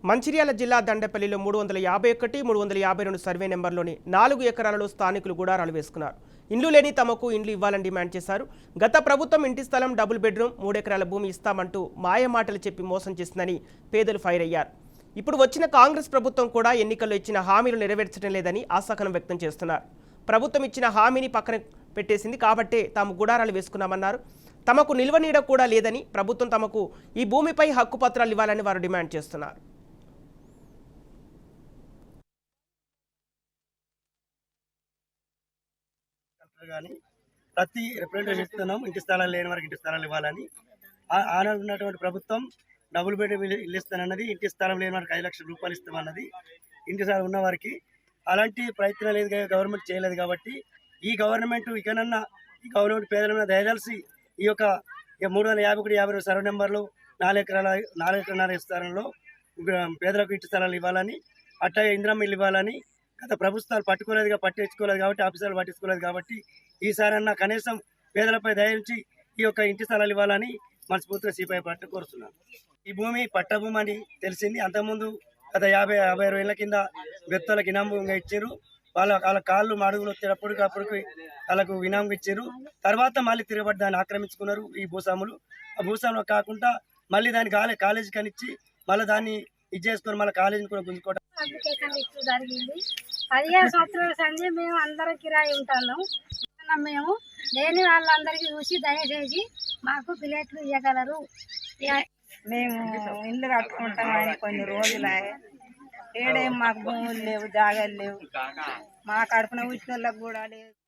మంచిర్యాల జిల్లా దండపల్లిలో 351, 352 సర్వే నెంబర్లోని 4 ఎకరాలలో స్థానికులు గుడారాలు వేసుకున్నారు. ఇండ్లు లేని తమకు ఇండ్లు ఇవ్వాలని డిమాండ్ చేశారు. గత ప్రభుత్వం ఇంటి స్థలం, డబుల్ బెడ్రూమ్, 3 ఎకరాల భూమి ఇస్తామంటూ మాయమాటలు చెప్పి మోసం చేసిందని పేదలు ఫైర్ అయ్యారు. ఇప్పుడు వచ్చిన కాంగ్రెస్ ప్రభుత్వం కూడా ఎన్నికల్లో ఇచ్చిన హామీలు నెరవేర్చడం లేదని ఆశాకరం వ్యక్తం చేస్తున్నారు. ప్రభుత్వం ఇచ్చిన హామీని పక్కన పెట్టేసింది కాబట్టే తాము గుడారాలు వేసుకున్నామన్నారు. తమకు నిల్వ నీడ కూడా లేదని, ప్రభుత్వం తమకు ఈ భూమిపై హక్కు పత్రాలు ఇవ్వాలని వారు డిమాండ్ చేస్తున్నారు. కానీ ప్రతి రిప్రజెంటేషన్ ఇస్తున్నాం, ఇంటి స్థలాలు లేని వారికి ఇంటి స్థలాలు ఇవ్వాలని. ఆనాడు ఉన్నటువంటి ప్రభుత్వం డబుల్ బెడ్రూమ్ ఇల్లు ఇస్తానన్నది, ఇంటి స్థలం లేని వారికి 5 లక్షల రూపాయలు ఇస్తామన్నది. ఇంటి స్థలం ఉన్న వారికి అలాంటి ప్రయత్నం లేదు, గవర్నమెంట్ చేయలేదు. కాబట్టి ఈ గవర్నమెంట్ ఇకనన్నా ఈ గవర్నమెంట్ పేదల మీద దయదలిసి ఈ యొక్క 351, 52 సర్వే నెంబర్లు 4 ఎకరాల స్థలంలో పేదలకు ఇంటి స్థలాలు ఇవ్వాలని, అట్లా ఇందిరమ్మ ఇల్లు ఇవ్వాలని గత ప్రభుత్వాలు పట్టించుకోలేదు కాబట్టి, ఆఫీసర్లు పట్టించుకోలేదు కాబట్టి ఈసారన్నా కనీసం పేదలపై దయించి ఈ యొక్క ఇంటి స్థలాలు ఇవ్వాలని మనస్ఫూర్తిగా సిపిఐ పార్టీ కోరుతున్నాను. ఈ భూమి పట్టభూమి అని తెలిసింది. అంతకుముందు గత 50-60 ఏళ్ల కింద వ్యక్తులకు ఇనాంగా ఇచ్చారు. వాళ్ళ కాళ్ళు మడుగులు వచ్చేటప్పటికప్పటికి వాళ్ళకు ఇనాంగా ఇచ్చారు. తర్వాత మళ్ళీ తిరగబడి దాన్ని ఆక్రమించుకున్నారు ఈ భూస్వాములు. ఆ భూస్వాములు కాకుండా మళ్ళీ దాన్ని కాలేజీ కనిచ్చి మళ్ళీ దాన్ని ఇది చేసుకొని మళ్ళీ కాలేజీని కూడా గుంజుకోవడం జరిగింది. 15 సంవత్సరాల సంది మేము అందరం కిరాయి ఉంటాము. మేము లేని వాళ్ళందరికీ చూసి దయచేసి మాకు ప్లేట్లు ఇవ్వగలరు. మేము ఇల్లు కట్టుకుంటామని కొన్ని రోజులే ఏడేం మాకు భూములు లేవు, జాగాలు లేవు, మా కడుపున ఉచిత కూడా లేవు.